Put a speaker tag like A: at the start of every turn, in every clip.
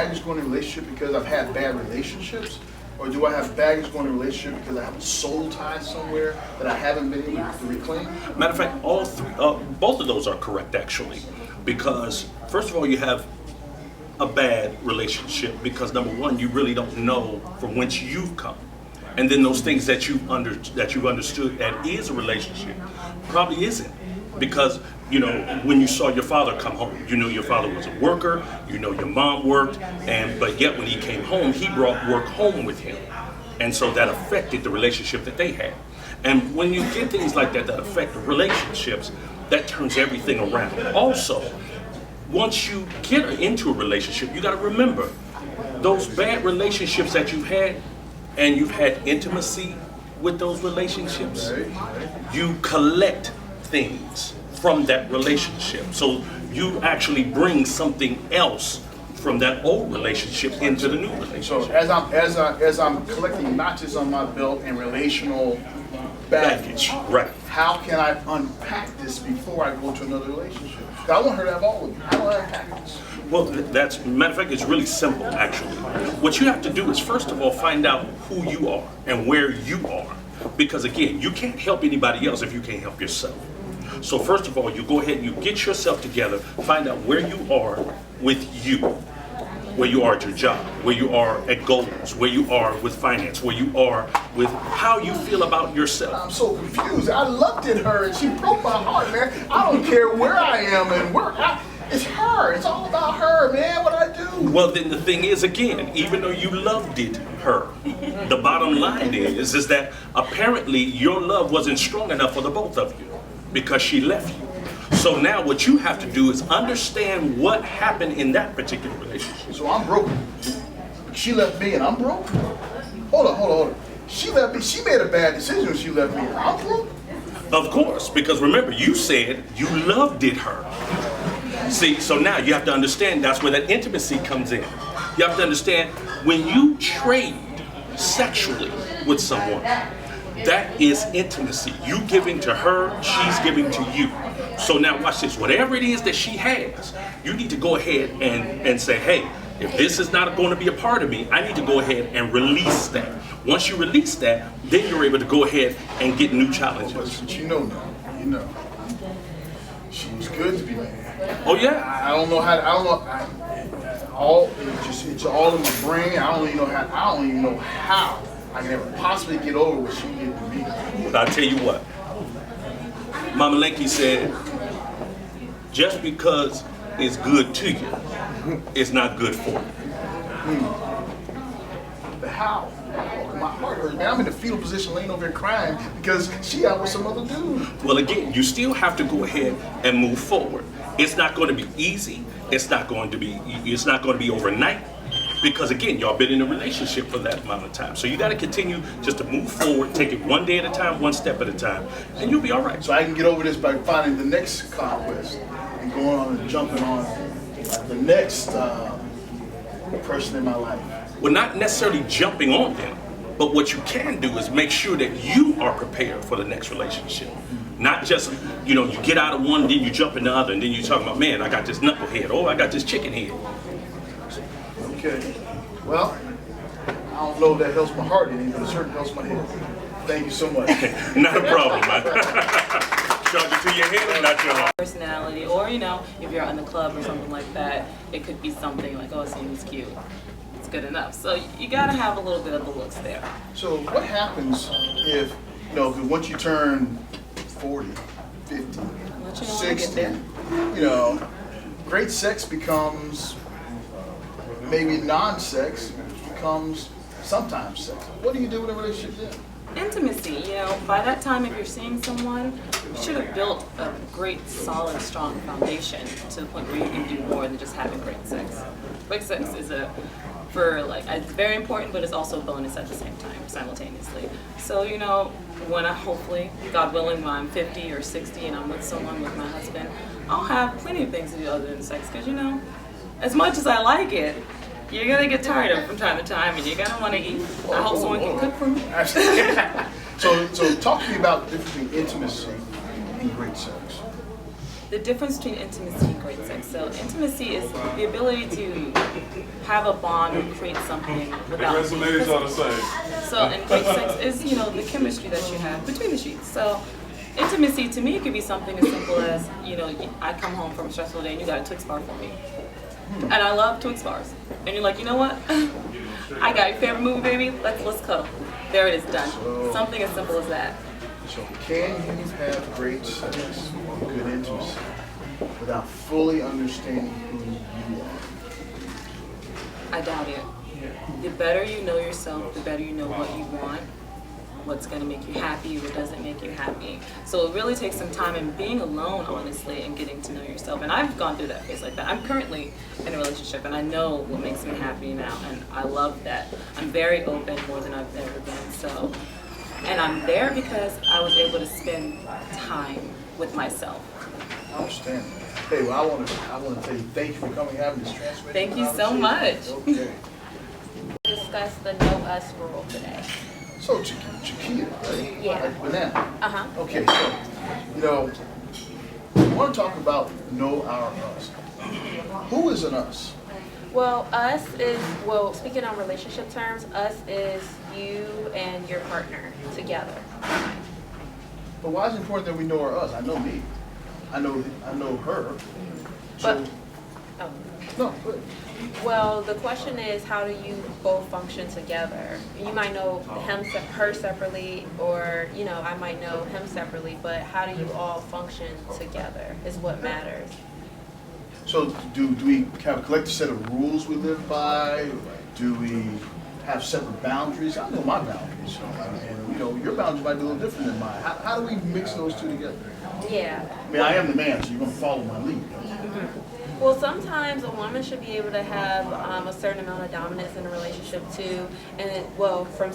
A: baggage going in a relationship because I've had bad relationships? Or do I have baggage going in a relationship because I have a soul tie somewhere that I haven't been able to reclaim?
B: Matter of fact, all three, both of those are correct actually, because first of all, you have a bad relationship because number one, you really don't know from whence you've come, and then those things that you've understood that is a relationship probably isn't, because you know when you saw your father come home, you knew your father was a worker, you know your mom worked, but yet when he came home, he brought work home with him, and so that affected the relationship that they had. And when you get things like that that affect relationships, that turns everything around. Also, once you get into a relationship, you got to remember those bad relationships that you've had, and you've had intimacy with those relationships, you collect things from that relationship. So you actually bring something else from that old relationship into the new relationship.
A: So as I'm collecting notches on my belt and relational baggage,
B: right?
A: How can I unpack this before I go to another relationship? 'Cause I want her to have all of it. How do I unpack this?
B: Well, matter of fact, it's really simple actually. What you have to do is first of all find out who you are and where you are, because again, you can't help anybody else if you can't help yourself. So first of all, you go ahead and you get yourself together, find out where you are with you, where you are at your job, where you are at goals, where you are with finance, where you are with how you feel about yourself.
A: I'm so confused. I looked at her and she broke my heart, man. I don't care where I am and where it's her. It's all about her, man. What I do.
B: Well, then the thing is, again, even though you loved her, the bottom line is that apparently your love wasn't strong enough for the both of you because she left you. So now what you have to do is understand what happened in that particular relationship.
A: So I'm broken. She left me and I'm broke? Hold on. She left me. She made a bad decision when she left me and I'm broke?
B: Of course, because remember, you said you loved her. See, so now you have to understand that's where that intimacy comes in. You have to understand when you trade sexually with someone, that is intimacy. You giving to her, she's giving to you. So now watch this. Whatever it is that she has, you need to go ahead and say, hey, if this is not going to be a part of me, I need to go ahead and release that. Once you release that, then you're able to go ahead and get new challenges.
A: But you know now, she was good to be married.
B: Oh yeah.
A: I don't know how. It's all in my brain. I don't even know how I can ever possibly get over what she did to me.
B: But I'll tell you what. Mama Lanky said, just because it's good to you, it's not good for you.
A: But how? My heart hurts, man. I'm in the fetal position laying over here crying because she out with some other dude.
B: Well, again, you still have to go ahead and move forward. It's not going to be easy. It's not going to be overnight. Because again, y'all been in a relationship for that amount of time. So you got to continue just to move forward, take it one day at a time, one step at a time, and you'll be all right.
A: So I can get over this by finding the next conquest and going on and jumping on the next person in my life.
B: Well, not necessarily jumping on them, but what you can do is make sure that you are prepared for the next relationship. Not just, you get out of one, then you jump in the other, and then you're talking about, man, I got this knucklehead, or I got this chicken head.
A: Okay. Well, I don't know if that helps my heart any, but it certainly helps my head. Thank you so much.
B: Not a problem, man. Charge it to your head or not your heart.
C: Personality, or if you're in the club or something like that, it could be something like, oh, seems cute. It's good enough. So you gotta have a little bit of the looks there.
A: So what happens if once you turn 40, 50, 60, great sex becomes maybe non-sex, becomes sometimes sex. What do you do in a relationship then?
C: Intimacy, by that time if you're seeing someone, you should have built a great, solid, strong foundation to the point where you can do more than just having great sex. Great sex is it's very important, but it's also a bonus at the same time, simultaneously. So, when I hopefully, God willing, when I'm 50 or 60 and I'm with someone, with my husband, I'll have plenty of things to do other than sex, because as much as I like it, you're gonna get tired of it from time to time, and you're gonna want to eat. I hope someone can cook for me.
A: So talk to me about the difference between intimacy and great sex.
C: the difference between intimacy and great sex. So intimacy is the ability to have a bond or create something without
D: Resumes are the same.
C: so, and great sex is, you know, the chemistry that you have between the sheets. So, intimacy to me could be something as simple as, you know, I come home from a stressful day and you got a Twix bar for me. And I love Twix bars. And you're like, you know what? I got your favorite movie, baby. Let's cuddle. There it is, done. Something as simple as that.
A: So can you have great sex, good intimacy, without fully understanding who you are?
C: I doubt it. The better you know yourself, the better you know what you want, what's going to make you happy, what doesn't make you happy. So it really takes some time in being alone, honestly, and getting to know yourself. And I've gone through that phase like that. I'm currently in a relationship, and I know what makes me happy now, and I love that. I'm very open, more than I've ever been. So, and I'm there because I was able to spend time with myself.
A: I understand. Hey, well, I want to tell you thank you for coming and having this transmission.
C: Thank you so much.
A: Okay.
E: Discuss the no us rule today.
A: So Chiquita, right?
E: Yeah.
A: Like banana.
E: Uh-huh.
A: Okay, so you know, I want to talk about know our us. Who is an us?
E: Well, us is, well, speaking on relationship terms, us is you and your partner together.
A: But why is it important that we know our us? I know me. I know her. So,
E: But, oh.
A: no, go ahead.
E: Well, the question is, how do you both function together? You might know her separately, or, you know, I might know him separately, but how do you all function together is what matters.
A: So do we have a collective set of rules we live by? Do we have separate boundaries? I know my boundaries, and you know your boundaries might be a little different than mine. How do we mix those two together?
E: Yeah.
A: I mean, I am the man, so you're going to follow my lead.
E: Well, sometimes a woman should be able to have a certain amount of dominance in a relationship too, and well, from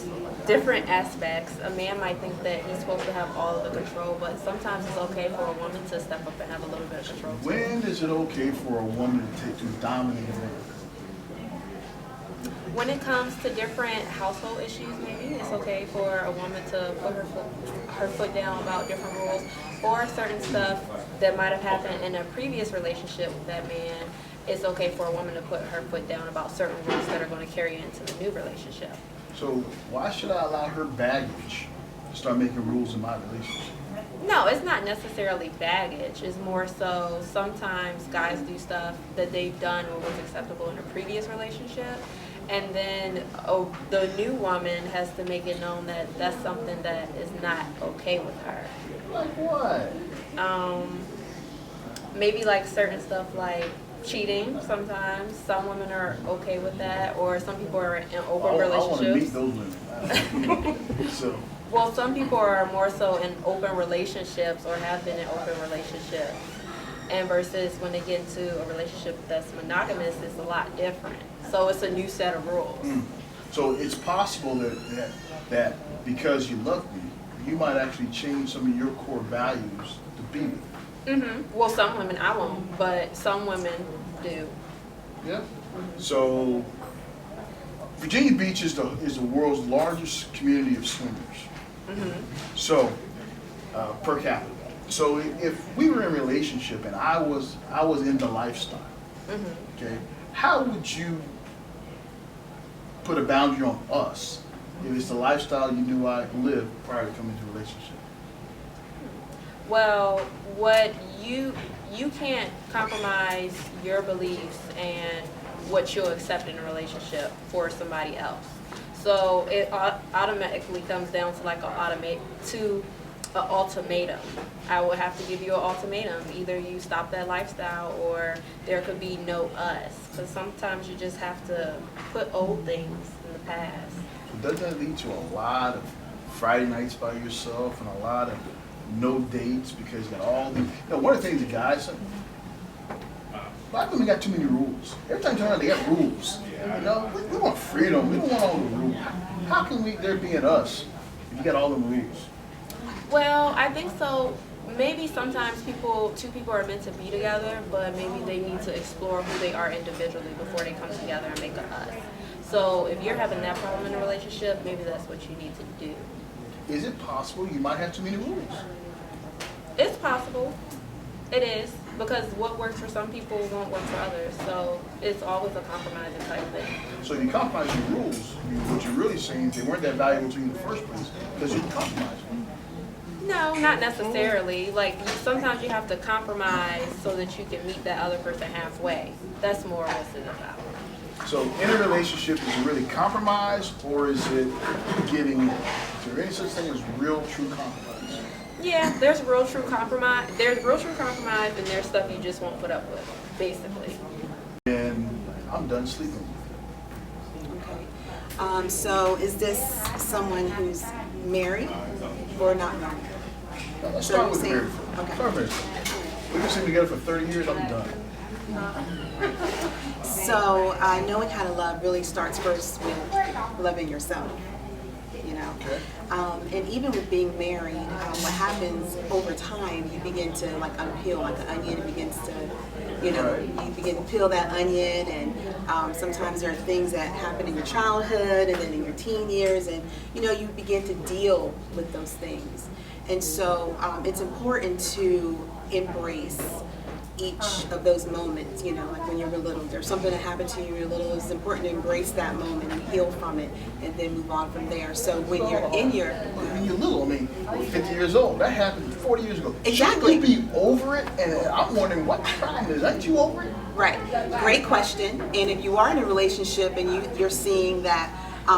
E: different aspects. A man might think that he's supposed to have all of the control, but sometimes it's okay for a woman to step up and have a little bit of control too.
A: When is it okay for a woman to dominate a man?
E: When it comes to different household issues, maybe it's okay for a woman to put her foot down about different rules, or certain stuff that might have happened in a previous relationship with that man. It's okay for a woman to put her foot down about certain rules that are going to carry into the new relationship.
A: So why should I allow her baggage to start making rules in my relationship?
E: No, it's not necessarily baggage. It's more so sometimes guys do stuff that they've done what was acceptable in a previous relationship. And then the new woman has to make it known that that's something that is not okay with her.
A: Like what?
E: Maybe like certain stuff like cheating sometimes. Some women are okay with that, or some people are in open relationships.
A: I want to meet those women. So.
E: Well, some people are more so in open relationships or have been in open relationships. And versus when they get into a relationship that's monogamous, it's a lot different. So it's a new set of rules.
A: So it's possible that because you love me, you might actually change some of your core values to be with me.
E: Well, some women I won't, but some women do.
A: Yeah. So Virginia Beach is the world's largest community of swingers. So per capita. So if we were in a relationship and I was in the lifestyle, okay, how would you put a boundary on us if it's the lifestyle you knew I lived prior to coming into a relationship?
E: Well, what you can't compromise your beliefs and what you'll accept in a relationship for somebody else. So it automatically comes down to like an ultimatum. I would have to give you an ultimatum. Either you stop that lifestyle or there could be no us. Because sometimes you just have to put old things in the past.
A: So doesn't that lead to a lot of Friday nights by yourself and a lot of no dates because you got all these, one of the things the guys say, black women got too many rules. Every time you turn around, they got rules. We want freedom. We don't want all the rules. How can there be in us if you got all the rules?
E: Well, I think so. Maybe sometimes two people are meant to be together, but maybe they need to explore who they are individually before they come together and make a us. So if you're having that problem in a relationship, maybe that's what you need to do.
A: Is it possible you might have too many rules?
E: It's possible. It is. because what works for some people won't work for others. So it's always a compromising type of thing.
A: So if you compromise your rules, what you're really saying is they weren't that valuable to you in the first place because you compromised them.
E: No, not necessarily. Like sometimes you have to compromise so that you can meet that other person halfway. That's more what it's about.
A: So in a relationship, is it really compromise or is it giving? Is there any such thing as real, true compromise?
E: Yeah, there's real true compromise. There's real true compromise, and there's stuff you just won't put up with, basically.
A: And I'm done sleeping.
D: Okay. So is this someone who's married or not married?
A: Now, let's
D: So
A: start
D: you're
A: with
D: saying-
A: married.
D: okay.
A: Start married. We've been sitting together for 30 years. I'm done.
D: So knowing how to love really starts first with loving yourself, you know.
A: Okay.
D: And even with being married, what happens over time, you begin to like unpeel like an onion. It begins to, you know,
A: Right.
D: you begin to peel that onion, and sometimes there are things that happen in your childhood and then in your teen years, and you know, you begin to deal with those things. And so it's important to embrace each of those moments, you know, like when you're little, there's something that happened to you when you're little, it's important to embrace that moment and heal from it and then move on from there. So when you're in your...
A: When you're little, I mean, we're 50 years old. That happened 40 years ago.
D: Exactly.
A: Shouldn't we be over it? And I'm wondering what the problem is. Aren't you over it?
D: Right, great question. And if you are in a relationship and you're seeing that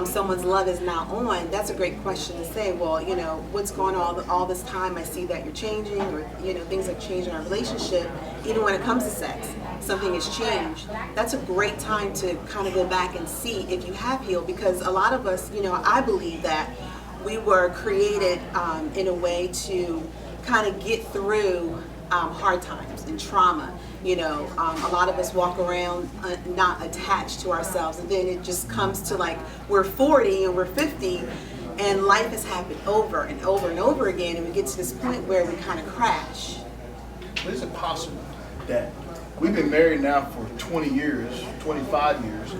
D: someone's love is not on, that's a great question to say, well, you know, what's going on all this time? I see that you're changing, or, you know, things have changed in our relationship. Even when it comes to sex, something has changed. That's a great time to kind of go back and see if you have healed, because a lot of us, you know, I believe that we were created in a way to kind of get through hard times and trauma. You know, a lot of us walk around not attached to ourselves, and then it just comes to like we're 40 and we're 50, and life has happened over and over and over again, and we get to this point where we kind of crash.
A: But is it possible that we've been married now for 20 years, 25 years,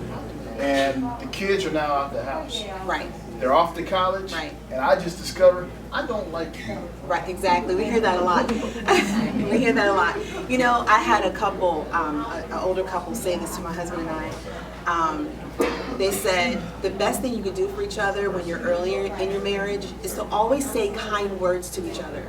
A: and the kids are now out the house?
D: Right.
A: They're off to college,
D: Right.
A: and I just discovered I don't like you.
D: Right, exactly. We hear that a lot. We hear that a lot. You know, I had a couple, an older couple say this to my husband and I. They said the best thing you could do for each other when you're earlier in your marriage is to always say kind words to each other.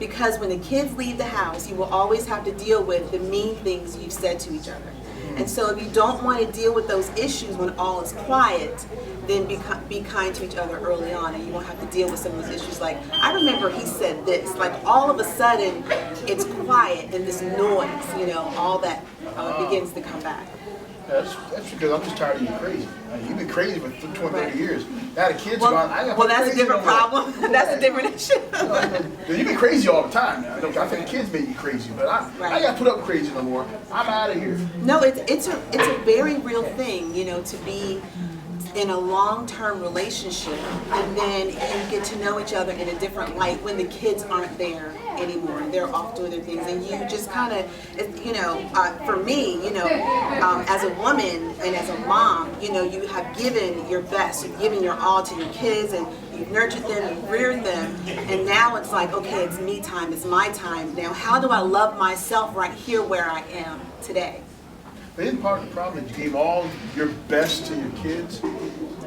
D: Because when the kids leave the house, you will always have to deal with the mean things you've said to each other. And so if you don't want to deal with those issues when all is quiet, then be kind to each other early on, and you won't have to deal with some of those issues. Like, I remember he said this, like all of a sudden it's quiet and this noise, you know, all that begins to come back.
A: That's because I'm just tired of you crazy. I mean, you've been crazy for 20, 30
D: Right.
A: years. Now the kids
D: Well,
A: are gone. I ain't
D: well,
A: gonna
D: that's a
A: crazy
D: different
A: no more.
D: problem. That's a different issue.
A: You've been crazy all the time now. I think the kids made you crazy, but I ain't got to put up crazy no more. I'm out of here.
D: No, it's a very real thing, you know, to be in a long-term relationship, and then you get to know each other in a different light when the kids aren't there anymore and they're off doing their things, and you just kind of, you know, for me, you know, as a woman and as a mom, you know, you have given your best, you've given your all to your kids, and you've nurtured them, you've reared them, and now it's like, okay, it's me time, it's my time. Now, how do I love myself right here where I am today?
A: But isn't part of the problem that you gave all your best to your kids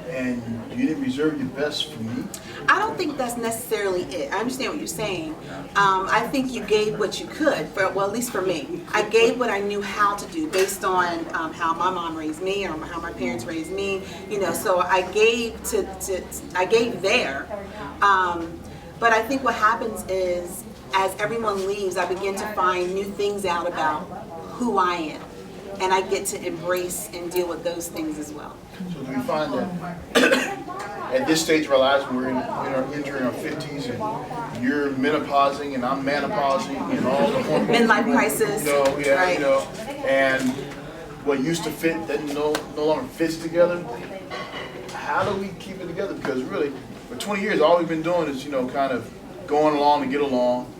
A: and you didn't reserve your best for me?
D: I don't think that's necessarily it. I understand what you're saying. I think you gave what you could, well, at least for me. I gave what I knew how to do based on how my mom raised me or how my parents raised me. You know, so I gave I gave there. But I think what happens is, as everyone leaves, I begin to find new things out about who I am. And I get to embrace and deal with those things as well.
A: So do we find that at this stage of our lives, we're entering our 50s, and you're menopausing and I'm menopausing and all the hormones.
D: Midlife crisis.
A: You know, yeah,
D: right.
A: you know, and what used to fit doesn't no longer fits together. How do we keep it together? Because really, for 20 years, all we've been doing is, you know, kind of going along to get along.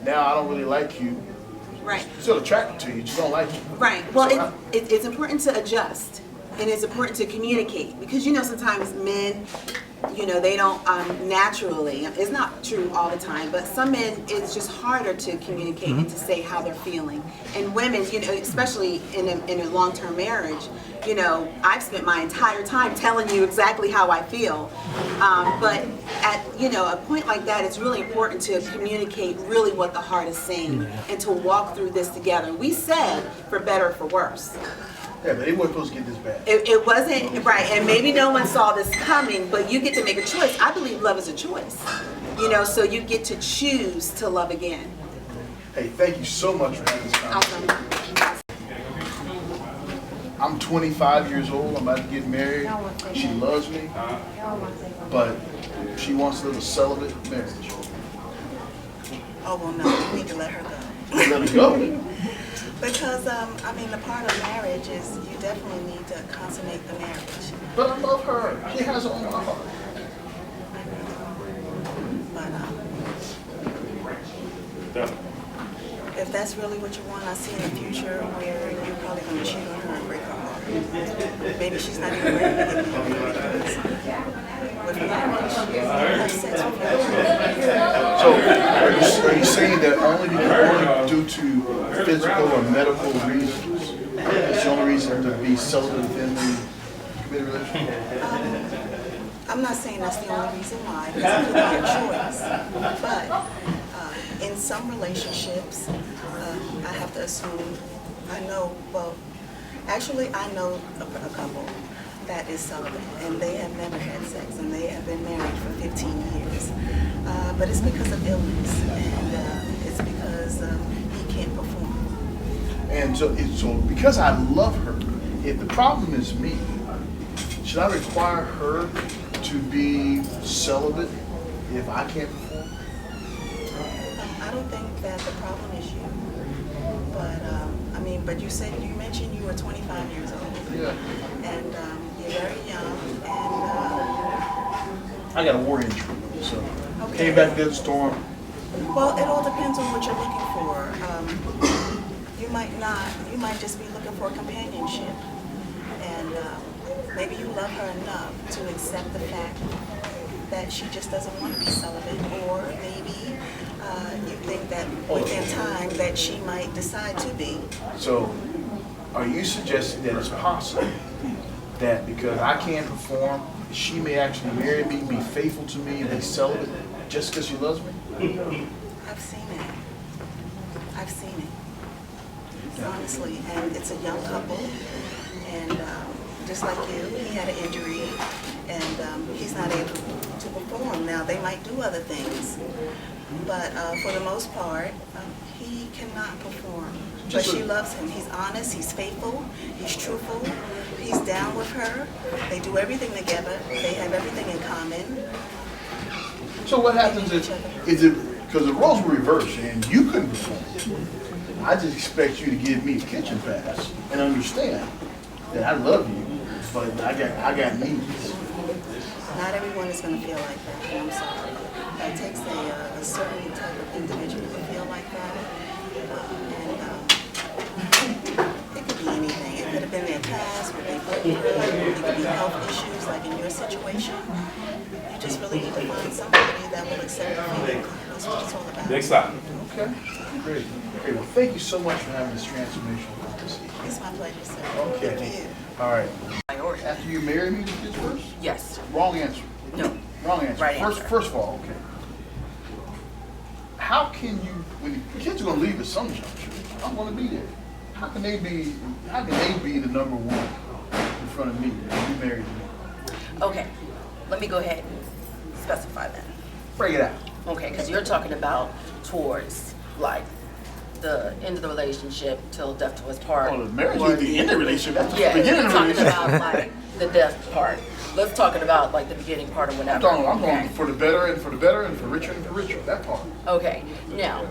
A: Now I don't really like you.
D: Right.
A: Still attracted to you, just don't like you.
D: Right. Well,
A: So
D: it's important to adjust, and it's important to communicate, because you know sometimes men you know, they don't naturally, it's not true all the time, but some men, it's just harder to communicate and to say how they're feeling. And women, you know, especially in a long-term marriage, you know, I've spent my entire time telling you exactly how I feel. But at, you know, a point like that, it's really important to communicate really what the heart is saying and to walk through this together. We said for better or for worse.
A: Yeah, but they weren't supposed to get this bad.
D: It wasn't, right, and maybe no one saw this coming, but you get to make a choice. I believe love is a choice, you know, so you get to choose to love again.
A: Hey, thank you so much for having this conversation.
D: Awesome.
A: I'm 25 years old. I'm about to get married. She loves me, but she wants to live a celibate marriage.
F: Oh, well, no, you need to let her go.
A: Let her go.
F: Because, I mean, the part of marriage is you definitely need to consummate the marriage.
A: But I love her. She has her own heart.
F: But, if that's really what you want, I see in the future where you're probably going to cheat on her and break her heart. Maybe she's not even ready to get married because with marriage, you have sex with her.
A: So, are you saying that only due to physical or medical reasons, that's the only reason to be celibate within the committed relationship?
F: I'm not saying that's the only reason why, because it could be a choice. But in some relationships, I have to assume, I know a couple that is celibate, and they have never had sex, and they have been married for 15 years. But it's because of illness, and it's because he can't perform.
A: And so because I love her, if the problem is me, should I require her to be celibate if I can't perform?
F: I don't think that the problem is you, but I mean, but you mentioned you were 25 years old,
A: Yeah.
F: and you're very young, and
A: I got a war injury, so
F: Okay.
A: came back to the storm.
F: well, it all depends on what you're looking for. You might just be looking for companionship, and maybe you love her enough to accept the fact that she just doesn't want to be celibate, or maybe you think that within time that she might decide to be.
A: So, are you suggesting that it's possible that because I can't perform, she may actually marry me, be faithful to me, and be celibate just because she loves me?
F: I've seen it, honestly, and it's a young couple, and just like you, he had an injury, and he's not able to perform. Now, they might do other things, but for the most part, he cannot perform. But she loves him. He's honest, he's faithful, he's truthful, he's down with her. They do everything together, they have everything in common.
A: So what happens is it because the roles were reversed and you couldn't perform? I just expect you to give me the kitchen pass and understand that I love you, but I got needs.
F: Not everyone is going to feel like that, and I'm sorry. It takes a certain type of individual to feel like that, and it could be anything. It could have been their past, what they've lived through. It could be health issues, like in your situation. You just really need to find somebody that will accept you. That's what it's all about.
G: Next slide.
A: Okay, great. Great. Well, thank you so much for having this transformational conversation.
F: It's my pleasure, sir.
A: Okay.
F: Thank you.
A: All right.
H: Priority.
A: After you marry me, the kids first?
H: Yes.
A: Wrong answer.
H: No.
A: Wrong answer.
H: Right
A: First
H: answer.
A: of all, okay. How can you, when the kids are going to leave at some juncture, I'm going to be there. How can they be the number one in front of me when you married me?
H: Okay. Let me go ahead and specify that.
A: Break it out.
H: Okay, because you're talking about towards like the end of the relationship till death do us part.
A: Oh, the marriage
H: or
A: is the end of the relationship. That's the
H: Yeah,
A: beginning
H: you're
A: of the
H: talking
A: relationship.
H: about like the death part. Let's talk about like the beginning part or whatever.
A: I'm going for the better and for the better and for richer and for richer. That part.
H: Okay, now,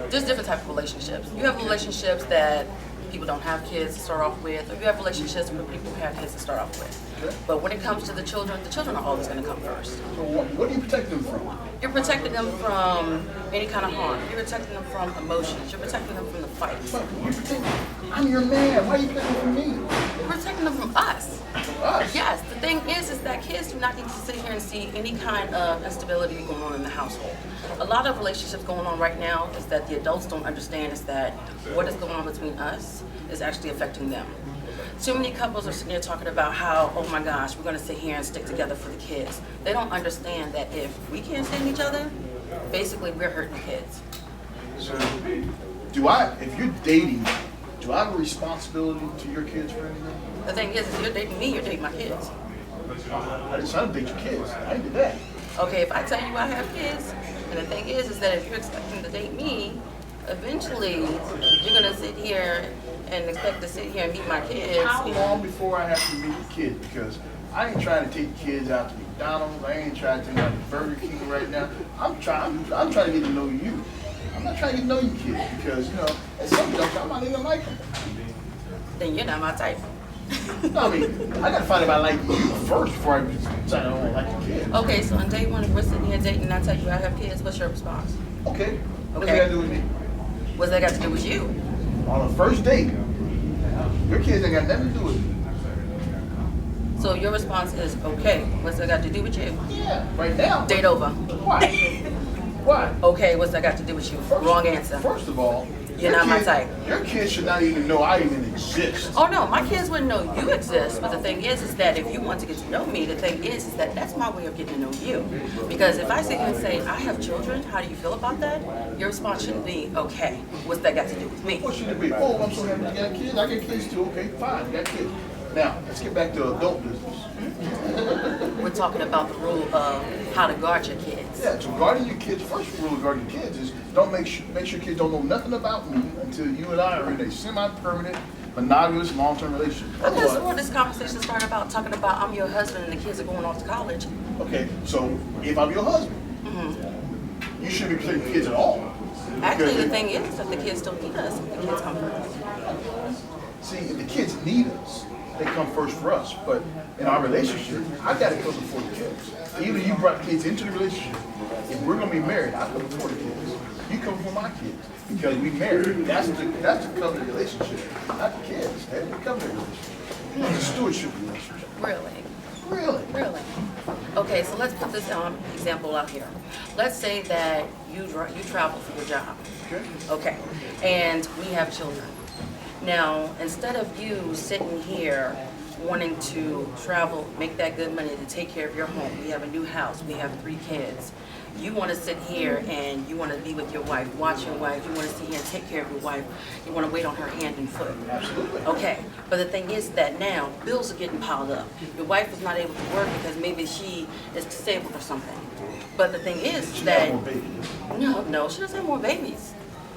H: there's different types of relationships. You have relationships that people don't have kids to start off with, or you have relationships where people have kids to start off with.
A: Okay.
H: But when it comes to the children are always going to come first.
A: So what do you protect them from?
H: You're protecting them from any kind of harm. You're protecting them from emotions. You're protecting them from the fights.
A: You protect. I'm your man. Why are you protecting from me?
H: We're protecting them from us.
A: Us.
H: Yes, the thing is that kids do not need to sit here and see any kind of instability going on in the household. A lot of relationships going on right now is that the adults don't understand is that what is going on between us is actually affecting them. Too many couples are sitting here talking about how, oh my gosh, we're going to sit here and stick together for the kids. They don't understand that if we can't stand each other, basically we're hurting the kids.
A: So, if you're dating, do I have a responsibility to your kids for anything?
H: The thing is, if you're dating me, you're dating my kids.
A: I didn't date your kids. I didn't do that.
H: Okay, if I tell you I have kids, and the thing is that if you're expecting to date me, eventually you're gonna sit here and expect to sit here and meet my kids.
A: How long before I have to meet the kids? Because I ain't trying to take the kids out to McDonald's. I ain't trying to take them out to Burger King right now. I'm trying to get to know you. I'm not trying to get to know you kids because, at some point I'm not even like them.
H: Then you're not my type.
A: No, I mean, I gotta find out if I like you first before I decide I don't like your kids.
H: Okay, so on day one, if we're sitting here dating and I tell you I have kids, what's your response?
A: Okay. What's
H: Okay.
A: that got to do with me?
H: What's that got to do with you?
A: On a first date, your kids ain't got nothing to do with it.
H: So your response is, okay, what's that got to do with you?
A: Yeah, right now.
H: Date over.
A: Why? Why?
H: Okay, what's that got to do with you? Wrong answer.
A: First of all,
H: You're
A: your
H: not my
A: kids-
H: type.
A: Your kids should not even know I even exist.
H: Oh no, my kids wouldn't know you exist, but the thing is that if you want to get to know me, the thing is that that's my way of getting to know you. Because if I sit here and say, I have children, how do you feel about that? Your response shouldn't be, okay, what's that got to do with me?
A: What should it be? Oh, I'm so happy you got kids. I got kids too. Okay, fine, you got kids. Now, let's get back to adult business.
H: We're talking about the rule of how to guard your kids.
A: Yeah, so guarding your kids, first rule of guarding your kids is don't make sure kids don't know nothing about me until you and I are in a semi-permanent, monogamous, long-term relationship.
H: I just
A: Otherwise-
H: want this conversation to start about talking about I'm your husband and the kids are going off to college.
A: Okay, so if I'm your husband, you shouldn't be protecting kids at all.
H: Actually,
A: Because
H: the thing is that the kids don't need us. The kids come first.
A: see, if the kids need us, they come first for us. But in our relationship, I gotta come before the kids. Even if you brought kids into the relationship, if we're gonna be married, I come before the kids. You come before my kids because we married. That's the covenant relationship, not the kids. That's the covenant relationship. It's a stewardship relationship.
H: Really?
A: Really?
H: Really? Okay, so let's put this example out here. Let's say that you travel for your job.
A: Okay.
H: Okay, and we have children. Now, instead of you sitting here wanting to travel, make that good money to take care of your home, we have a new house, we have 3 kids. You want to sit here and you want to be with your wife, watch your wife, you want to sit here and take care of your wife, you want to wait on her hand and foot.
A: Absolutely.
H: Okay, but the thing is that now bills are getting piled up. Your wife is not able to work because maybe she is disabled or something. But the thing is
A: She
H: that
A: got more babies.
H: no, she doesn't have more babies.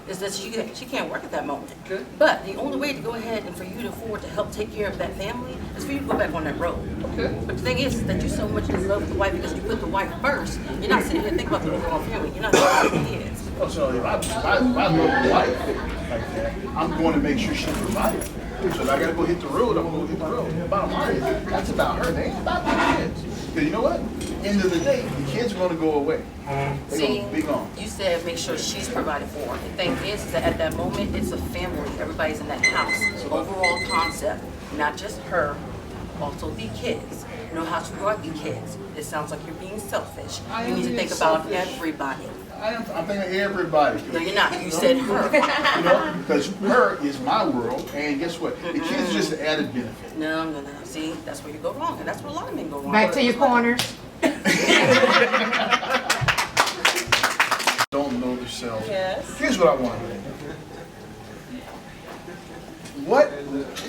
H: Is that she can't work at that moment.
A: Okay.
H: But the only way to go ahead and for you to afford to help take care of that family is for you to go back on that road.
A: Okay.
H: But the thing is that you're so much in love with the wife because you put the wife first. You're not sitting here thinking about the overall family. You're not thinking about the kids.
A: Oh, so if I love my wife like that, I'm going to make sure she's provided. So if I got to go hit the road, I'm going to go hit the road. The bottom line is, that's about her. They ain't about my kids. Because you know what? End of the day, the kids are going to go away. They're
H: See,
A: going to be gone.
H: you said make sure she's provided for. The thing is that at that moment, it's a family. Everybody's in that house. The overall concept, not just her, also the kids. Know how to guard the kids. It sounds like you're being selfish.
A: I
H: You
A: am
H: need to
A: being
H: think about
A: selfish.
H: everybody.
A: I'm thinking of everybody.
H: No, you're not. You said her.
A: You know, because her is my world, and guess what? The kids are just an added benefit.
H: No. See, that's where you go wrong, and that's where a lot of men go wrong.
G: Back to your corners.
A: Don't know themselves.
C: Yes.
A: Here's what I want to know.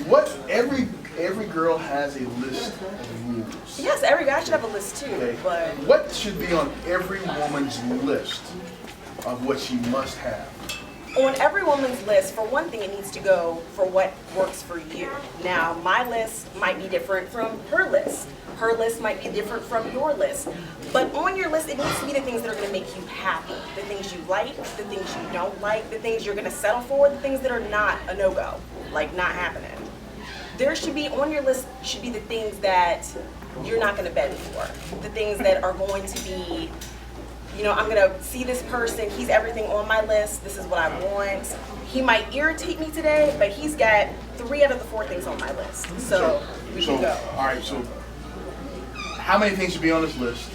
A: What every girl has a list of rules.
C: Yes, every guy should have a list too,
A: Okay.
C: but
A: What should be on every woman's list of what she must have?
I: on every woman's list, for one thing, it needs to go for what works for you. Now, my list might be different from her list. Her list might be different from your list. But on your list, it needs to be the things that are going to make you happy. The things you like, the things you don't like, the things you're going to settle for, the things that are not a no-go, like not happening. There should be, on your list, should be the things that you're not going to beg for. The things that are going to be, you know, I'm gonna see this person, he's everything on my list, this is what I want. He might irritate me today, but he's got 3 out of the 4 things on my list. So we can go.
A: All right, so how many things should be on this list?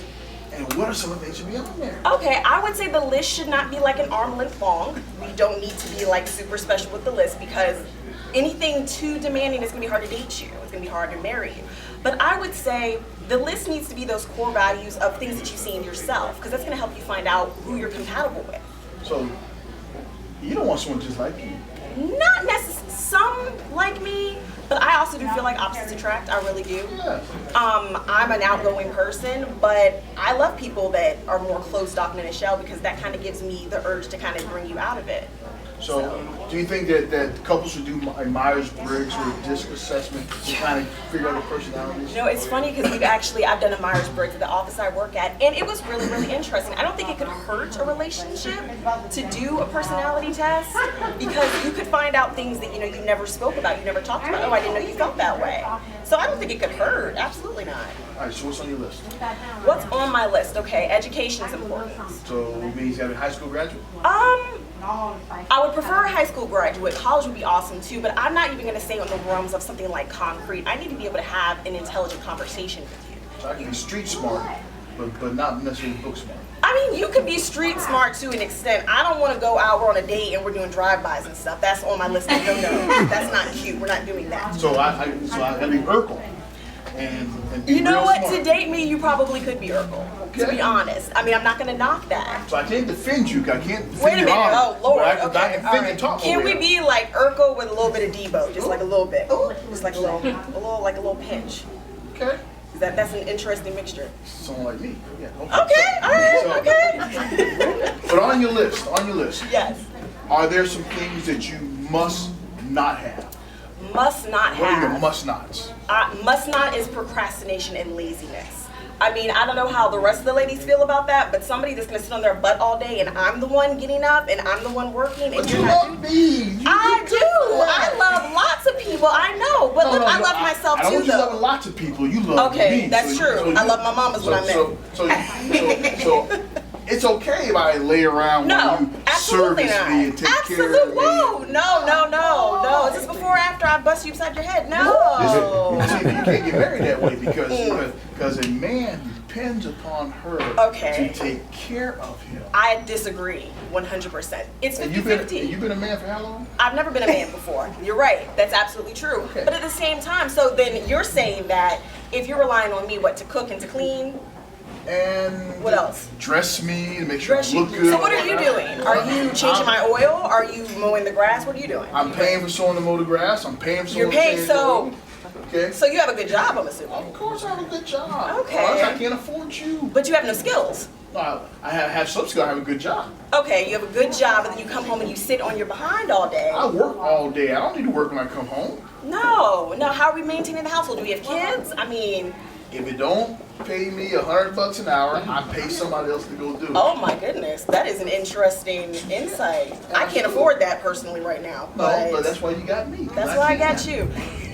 A: And what are some of the things that should be on there?
I: Okay, I would say the list should not be like an arm length long. We don't need to be like super special with the list because anything too demanding is gonna be hard to date you. It's gonna be hard to marry you. But I would say the list needs to be those core values of things that you see in yourself because that's gonna help you find out who you're compatible with.
A: So you don't want someone just like you.
I: Not necessarily, some like me, but I also do feel like opposites attract, I really do.
A: Yeah.
I: I'm an outgoing person, but I love people that are more closed off in a shell because that kind of gives me the urge to kind of bring you out of it.
A: So do you think that couples should do a Myers-Briggs or a DISC assessment to kind of figure out the personalities?
I: You know, it's funny because I've done a Myers-Briggs at the office I work at, and it was really, really interesting. I don't think it could hurt a relationship to do a personality test because you could find out things that, you know, you never spoke about, you never talked about. Oh, I didn't know you felt that way. So I don't think it could hurt, absolutely not.
A: All right, so what's on your list?
I: What's on my list? Okay, education is important.
A: So it means you have a high school graduate?
I: I would prefer a high school graduate. College would be awesome too, but I'm not even going to say on the realms of something like concrete. I need to be able to have an intelligent conversation with you.
A: So I can be street smart, but not necessarily book smart.
I: I mean, you could be street smart to an extent. I don't want to go out, we're on a date and we're doing drive-bys and stuff. That's on my list. No, that's not cute. We're not doing that.
A: So I gotta be Urkel. And be
I: You know
A: real
I: what?
A: smart.
I: To date me, you probably could be Urkel, to
A: Okay.
I: be honest. I mean, I'm not going to knock that.
A: So I can't defend you. I can't defend
I: Wait a
A: your
I: minute.
A: honor,
I: Oh, Lord.
A: but I can
I: Okay.
A: defend
I: All
A: and
I: right.
A: talk
I: Can
A: over
I: we
A: you.
I: be like Urkel with a little bit of Debo? Just like a little bit. Just like a little pinch.
A: Okay.
I: That's an interesting mixture.
A: Someone like me. Yeah.
I: Okay, all right, okay.
A: But on your list,
I: Yes.
A: are there some things that you must not have?
I: Must not
A: What are your
I: have.
A: must nots?
I: Must not is procrastination and laziness. I mean, I don't know how the rest of the ladies feel about that, but somebody that's gonna sit on their butt all day and I'm the one getting up and I'm the one working and
A: But
I: you're
A: you
I: not.
A: love me.
I: I do. I love lots of people. I know, but look, I love myself
A: I don't
I: too,
A: want you loving
I: though.
A: lots of people. You love me.
I: Okay, that's true. I love my mom is what I meant.
A: So it's okay if I lay around
I: No,
A: while you
I: absolutely
A: service
I: not.
A: me and take care
I: Absolutely.
A: of me.
I: Whoa, no. Is this before or after I bust you upside your head? No.
A: You can't get married that way because a man depends upon her
I: Okay.
A: to take care of him.
I: I disagree 100%. It's
A: And
I: 50-50.
A: you've been a man for how long?
I: I've never been a man before. You're right. That's absolutely true.
A: Okay.
I: But at the same time, so then you're saying that if you're relying on me, what, to cook and to clean?
A: And
I: What else?
A: dress me to make sure
I: Dress
A: I
I: you.
A: look good.
I: So what are you doing? Are you changing my oil? Are you mowing the grass? What are you doing?
A: I'm paying for someone to mow the grass. I'm paying for someone
I: You're
A: to
I: paying,
A: change
I: so-
A: oil. Okay.
I: So you have a good job, I'm assuming.
A: Of course I have a good job.
I: Okay.
A: Or else I can't afford you.
I: But you have no skills.
A: No, I have some skill. I have a good job.
I: Okay, you have a good job, and then you come home and you sit on your behind all day.
A: I work all day. I don't need to work when I come home.
I: No. How are we maintaining the household? Do we have kids? I mean,
A: If it don't pay me $100 an hour, I pay somebody else to go do it.
I: oh my goodness, that is an interesting insight. I can't afford that personally right now,
A: No, but that's why you got me.
I: that's why I got you.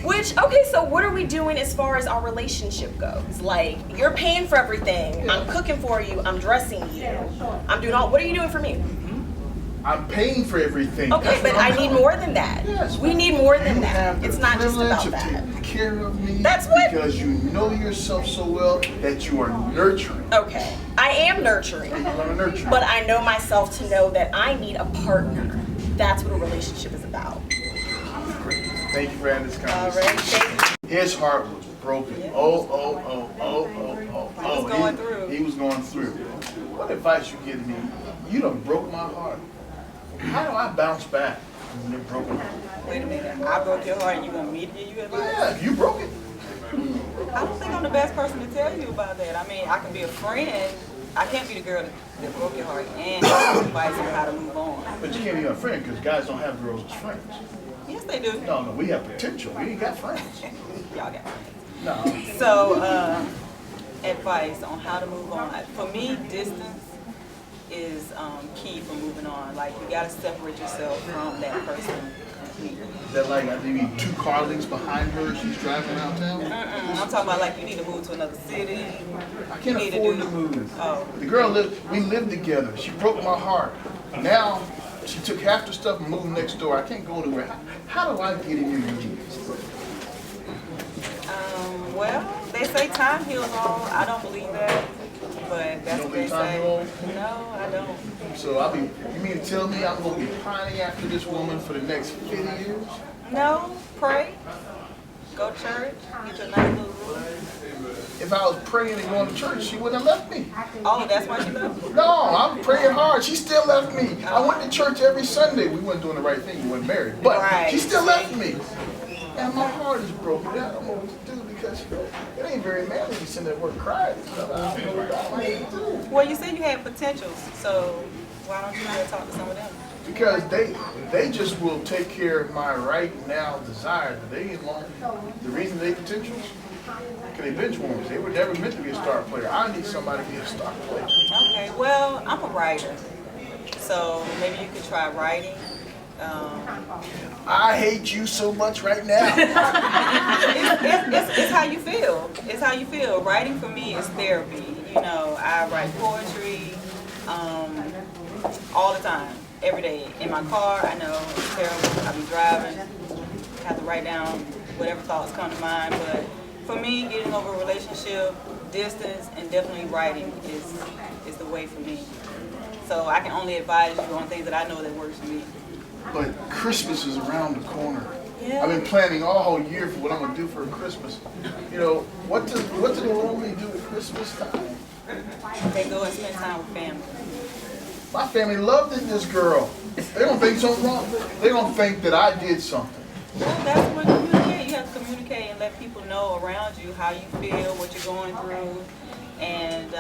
I: Okay, so what are we doing as far as our relationship goes? Like, you're paying for everything. I'm cooking for you. I'm dressing you. I'm doing all, what are you doing for me?
A: I'm paying for everything.
I: Okay,
A: That's
I: but
A: what I'm
I: I need
A: doing.
I: more than that.
A: Yes,
I: We need more than
A: You
I: that.
A: have the
I: It's not just
A: privilege
I: about
A: of
I: that.
A: taking care of me.
I: That's what-
A: Because you know yourself so well that you are nurturing.
I: Okay, I am nurturing.
A: And you want to nurture.
I: But I know myself to know that I need a partner. That's what a relationship is about.
A: Thank you for having this
I: All
A: conversation.
I: right, thank you.
A: His heart was broken.
I: Yeah.
A: He
C: was going through.
A: He was going through. What advice you give me? You done broke my heart. How do I bounce back when you're broken?
C: Wait a minute, I broke your heart and you want me to give you advice?
A: Yeah, you broke it.
C: I don't think I'm the best person to tell you about that. I mean, I can be a friend. I can't be the girl that broke your heart and give you advice on how to move on.
A: But you can't be a friend because guys don't have girls as friends.
C: Yes, they do.
A: No, we have potential. We ain't got friends.
C: Y'all got friends.
A: No.
C: So, advice on how to move on. For me, distance is key for moving on. Like, you gotta separate yourself from that person completely.
A: Is that like maybe 2 car links behind her? She's driving around town.
C: I'm talking about like you need to move to another city.
A: I can't
C: You need to
A: afford
C: do-
A: to move.
C: Oh.
A: The girl we lived together. She broke my heart. Now She took half the stuff and moved next door. I can't go anywhere. How do I get in your knees?
G: Well, they say time heals all. I don't believe that, but that's what they say. No, I don't.
A: So you mean to tell me I'm going to be pining after this woman for the next 50 years?
G: No, pray, go to church, get your nice little room.
A: If I was praying and going to church, she wouldn't have left me.
G: Oh, that's why she left you?
A: No, I'm praying hard. She still left me. I went to church every Sunday. We weren't doing the right thing. We weren't married. But
G: Right.
A: she still left me. And my heart is broken. I don't know what to do because it ain't very manly to sitting there at work crying and stuff. I don't know what I need to do.
G: Well, you said you had potentials, so why don't you go talk to some of them?
A: Because they just will take care of my right now desires, but they ain't long. The reason they potentials, because they bench warmers. They were never meant to be a star player. I need somebody to be a star player.
G: Okay, well, I'm a writer, so maybe you could try writing.
A: I hate you so much right now.
G: It's how you feel. It's how you feel. Writing for me is therapy. You know, I write poetry all the time, every day. In my car, I know it's terrible. I be driving, have to write down whatever thoughts come to mind. But for me, getting over a relationship, distance, and definitely writing is the way for me. So I can only advise you on things that I know that works for me.
A: But Christmas is around the corner.
G: Yeah.
A: I've been planning all whole year for what I'm gonna do for Christmas. You know, what do they normally do at Christmas time?
G: They go and spend time with family.
A: My family loved this girl. They don't think something wrong. They don't think that I did something.
G: Well, that's what communicate. You have to communicate and let people know around you how you feel, what you're going through, and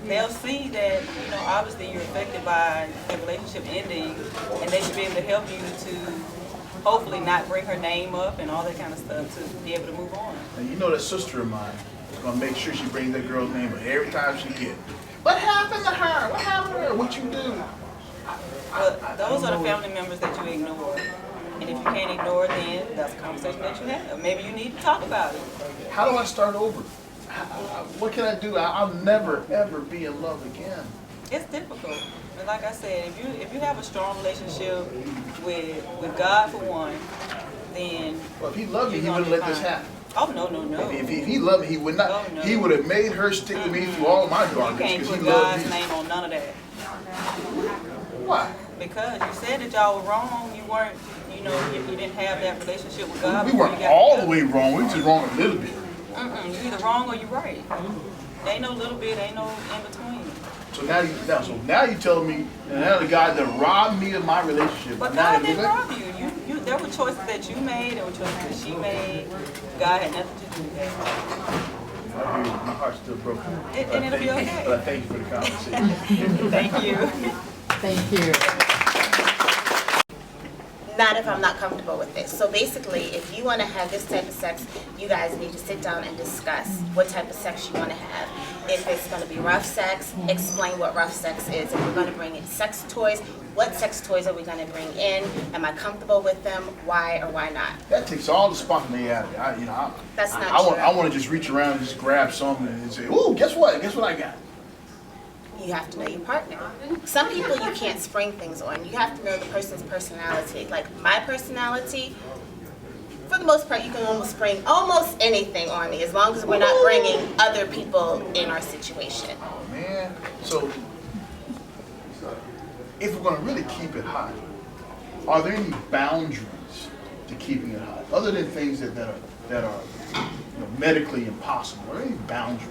G: they'll see that, you know, obviously you're affected by the relationship ending, and they should be able to help you to hopefully not bring her name up and all that kind of stuff to be able to move on.
A: And you know that sister of mine is gonna make sure she brings that girl's name up every time she gets. What happened to her? What happened to her? What you do?
G: But those are the family members that you ignore. And if you can't ignore it, then that's a conversation that you have. Maybe you need to talk about it.
A: How do I start over? What can I do? I'll never ever be in love again.
G: It's difficult. And like I said, if you have a strong relationship with God for one, then
A: Well, if he loved me, he wouldn't let this happen.
G: Oh no, no, no.
A: If he loved me, he would not.
G: Oh, no.
A: He would have made her stick to me through all of my
G: You
A: garbage
G: can't
A: because he
G: put
A: loved
G: God's
A: me.
G: name on none of that.
A: Why?
G: Because you said that y'all were wrong. You weren't, you know, if you didn't have that relationship with God.
A: We
G: before
A: weren't
G: you got
A: all the
G: together.
A: way wrong. We were just wrong a little bit.
G: You're either wrong or you're right. There ain't no little bit, ain't no in between.
A: So now you telling me now the guy that robbed me of my relationship.
G: But
A: now
G: God
A: he
G: didn't
A: look-
G: rob you. There were choices that you made, there were choices that she made. God had nothing to do with that.
A: I hear you. My heart's still broken.
G: And it'll be okay.
A: But I thank you for the conversation.
G: Thank you.
J: Thank you.
K: Not if I'm not comfortable with this. So basically, if you want to have this type of sex, you guys need to sit down and discuss what type of sex you want to have. If it's going to be rough sex, explain what rough sex is. If we're going to bring in sex toys, what sex toys are we going to bring in? Am I comfortable with them? Why or why not?
A: That takes all the spontaneity out of it.
K: That's not
A: I
K: true.
A: want to just reach around and just grab something and say, "Ooh, guess what? Guess what I got?"
K: You have to know your partner. Some people you can't spring things on. You have to know the person's personality. Like my personality, for the most part, you can almost spring almost anything on me as long as we're not bringing other people in our situation.
A: Oh man. So if we're going to really keep it hot, are there any boundaries to keeping it hot other than things that are you know, medically impossible? Are there any boundaries?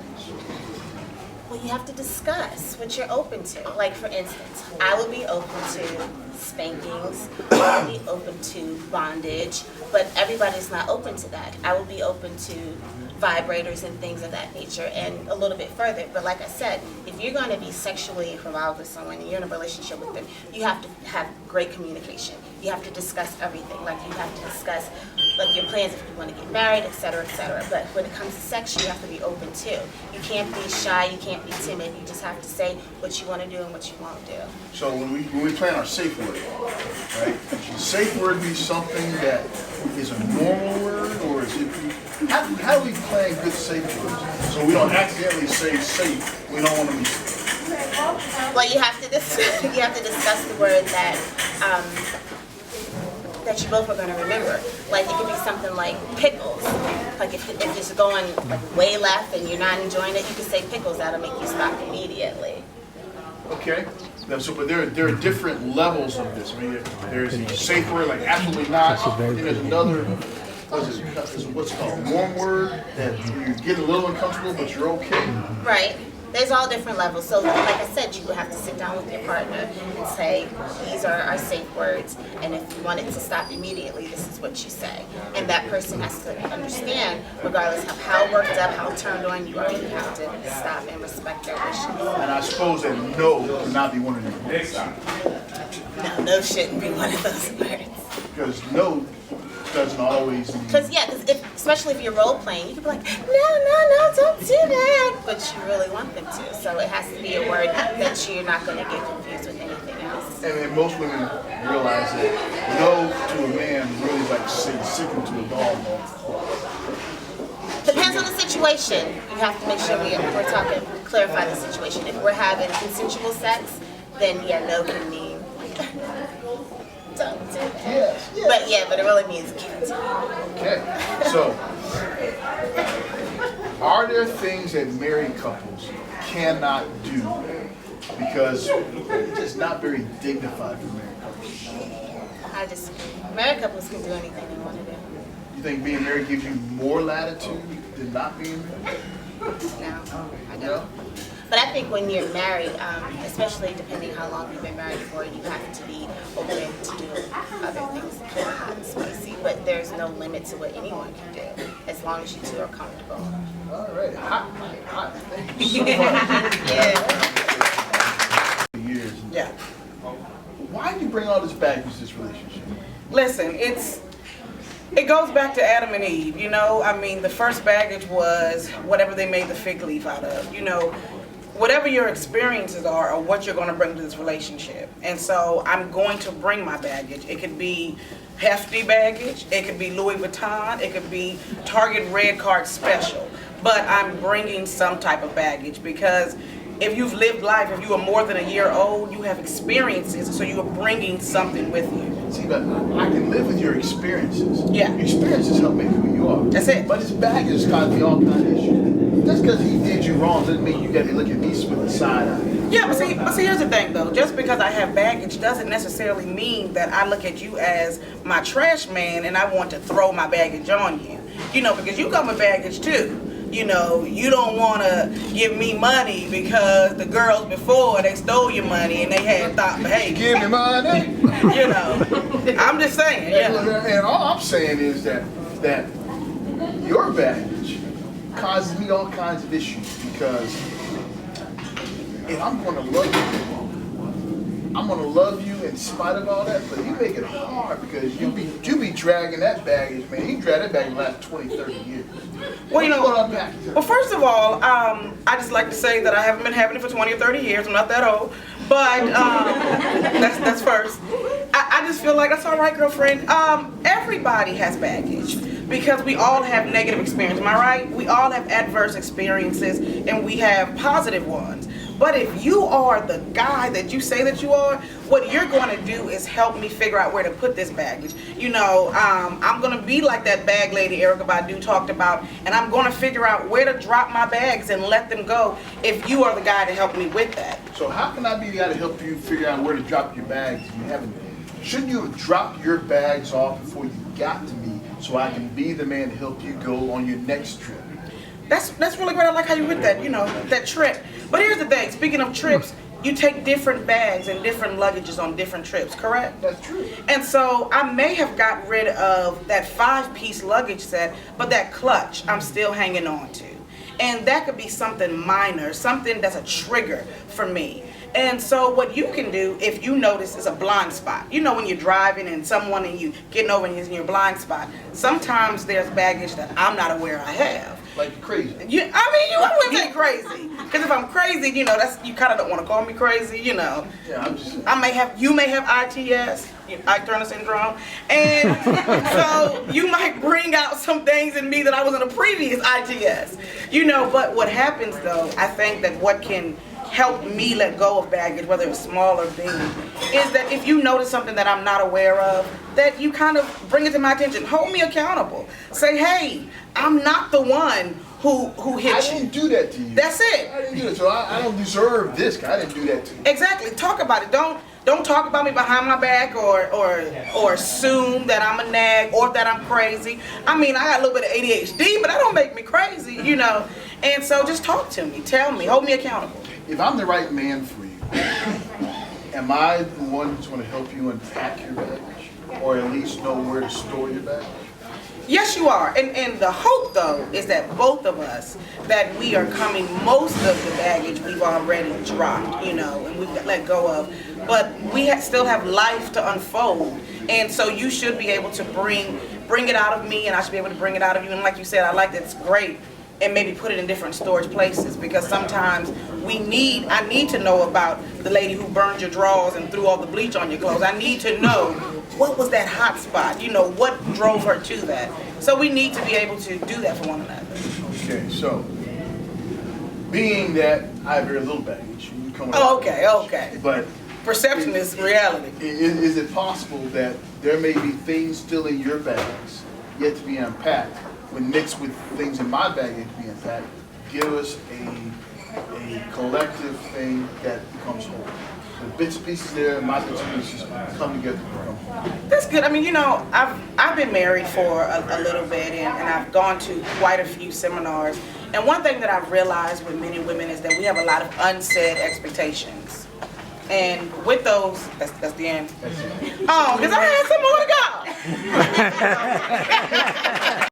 K: Well, you have to discuss what you're open to. Like, for instance, I would be open to spankings, I would be open to bondage, but everybody's not open to that. I would be open to vibrators and things of that nature and a little bit further. But like I said, if you're going to be sexually involved with someone and you're in a relationship with them, you have to have great communication. You have to discuss everything. Like, you have to discuss like your plans if you want to get married, et cetera, et cetera. But when it comes to sex, you have to be open too. You can't be shy, you can't be timid. You just have to say what you want to do and what you won't do.
A: So when we plan our safe word, right? Should safe word be something that is a normal word, or is it? How do we plan good safe words so we don't accidentally say safe? We don't want to be safe.
K: Well, you have to discuss the word that that you both are going to remember. Like it could be something like pickles. Like if it's going like way left and you're not enjoying it, you could say pickles. That'll make you stop immediately.
A: Okay. Now, so, but there are different levels of this. I mean, there's a safe word, like absolutely not. Then there's another, what's it called, warm word that you're getting a little uncomfortable, but you're okay.
K: Right. There's all different levels. So like I said, you would have to sit down with your partner and say, these are our safe words, and if you want it to stop immediately, this is what you say. And that person has to understand, regardless of how worked up, how turned on you are, you have to stop and respect their wishes.
A: And I suppose that no would not be one of them words.
K: No shouldn't be one of those words.
A: Because no doesn't always mean.
K: Because especially if you're role playing, you can be like, no, don't do that. But you really want them to. So it has to be a word that you're not going to get confused with anything else.
A: And most women realize that no to a man really is like saying sicken to a dog.
K: Depends on the situation. You have to make sure we're talking, clarify the situation. If we're having consensual sex, then yeah, no can mean don't do that.
A: Yes.
K: But it really means give it to me.
A: Okay. So, are there things that married couples cannot do because it's just not very dignified for married couples?
K: Married couples can do anything they want to do.
A: You think being married gives you more latitude than not being married?
K: No, I don't. But I think when you're married, especially depending how long you've been married for, you have to be open to do other things that are hot and spicy. But there's no limit to what anyone can do, as long as you two are comfortable.
A: All right. Hot. Thank you so much.
K: Yeah.
A: Years.
J: Yeah.
A: Why did you bring all this baggage to this relationship?
J: Listen, it goes back to Adam and Eve, you know? I mean, the first baggage was whatever they made the fig leaf out of, you know? Whatever your experiences are what you're going to bring to this relationship. And so I'm going to bring my baggage. It could be hefty baggage, it could be Louis Vuitton, it could be Target Red Card Special. But I'm bringing some type of baggage because if you've lived life, if you are more than a year old, you have experiences, so you are bringing something with you.
A: See, but I can live with your experiences.
J: Yeah.
A: Your experiences help make who you are.
J: That's it.
A: But his baggage caused me all kind of issues. Just because he did you wrong doesn't mean you got to look at me with the side eye.
J: Yeah, but see, here's the thing though. Just because I have baggage doesn't necessarily mean that I look at you as my trash man and I want to throw my baggage on you. You know, because you come with baggage too. You know, you don't want to give me money because the girls before, they stole your money and they had thought behavior.
A: Give me money.
J: You know, I'm just saying, yeah.
A: And all I'm saying is that your baggage causes me all kinds of issues because if I'm going to love you, I'm going to love you in spite of all that, but you make it hard because you be dragging that baggage, man. You drag that baggage the last 20, 30 years.
J: Well, you know,
A: well,
J: first of all, I just like to say that I haven't been having it for 20 or 30 years. I'm not that old, but that's first. I just feel like that's all right, girlfriend. Everybody has baggage because we all have negative experiences. Am I right? We all have adverse experiences and we have positive ones. But if you are the guy that you say that you are, what you're going to do is help me figure out where to put this baggage. You know, I'm going to be like that bag lady Erykah Badu talked about, and I'm going to figure out where to drop my bags and let them go if you are the guy to help me with that.
A: So how can I be the guy to help you figure out where to drop your bags if you haven't? Shouldn't you have dropped your bags off before you got to me so I can be the man to help you go on your next trip?
J: That's really great. I like how you went that, you know, that trip. But here's the thing, speaking of trips, you take different bags and different luggages on different trips, correct?
A: That's true.
J: And so I may have got rid of that 5-piece luggage set, but that clutch I'm still hanging on to. And that could be something minor, something that's a trigger for me. And so what you can do, if you notice, is a blind spot. You know when you're driving and someone and you getting over and you're in your blind spot, sometimes there's baggage that I'm not aware I have.
A: Like crazy.
J: I wouldn't say crazy. Because if I'm crazy, you know, you kind of don't want to call me crazy, you know.
A: Yeah,
J: you may have ITS, Ike Turner syndrome, and so you might bring out some things in me that I was in a previous ITS, you know. But what happens though, I think that what can helped me let go of baggage, whether it's small or big, is that if you notice something that I'm not aware of, that you kind of bring it to my attention. Hold me accountable. Say, hey, I'm not the one who hit
A: I
J: you.
A: didn't do that to you.
J: That's it.
A: I didn't do that, so I don't deserve this. I didn't do that to you.
J: Exactly. Talk about it. Don't talk about me behind my back or assume that I'm a nag or that I'm crazy. I mean, I got a little bit of ADHD, but that don't make me crazy, you know. And so just talk to me. Tell me. Hold me accountable.
A: If I'm the right man for you, am I the one who's going to help you unpack your baggage, or at least know where to store your baggage?
J: Yes, you are. And the hope, though, is that both of us, that we are coming, most of the baggage we've already dropped, you know, and we've let go of. But we still have life to unfold. And so you should be able to bring it out of me, and I should be able to bring it out of you. And like you said, I like that, it's great. And maybe put it in different storage places, because sometimes I need to know about the lady who burned your drawers and threw all the bleach on your clothes. I need to know what was that hot spot, you know, what drove her to that. So we need to be able to do that for one another.
A: Okay, so being that I have very little baggage, you come with
J: Oh, okay.
A: but
J: Perception is reality.
A: is it possible that there may be things still in your bags yet to be unpacked, when mixed with things in my bag yet to be unpacked, give us a collective thing that becomes whole? The bits and pieces there, my bits and pieces come together to become whole.
J: That's good. I mean, you know, I've been married for a little bit, and I've gone to quite a few seminars. And one thing that I've realized with men and women is that we have a lot of unsaid expectations. And with those, that's the end. Oh, because I had some more to go.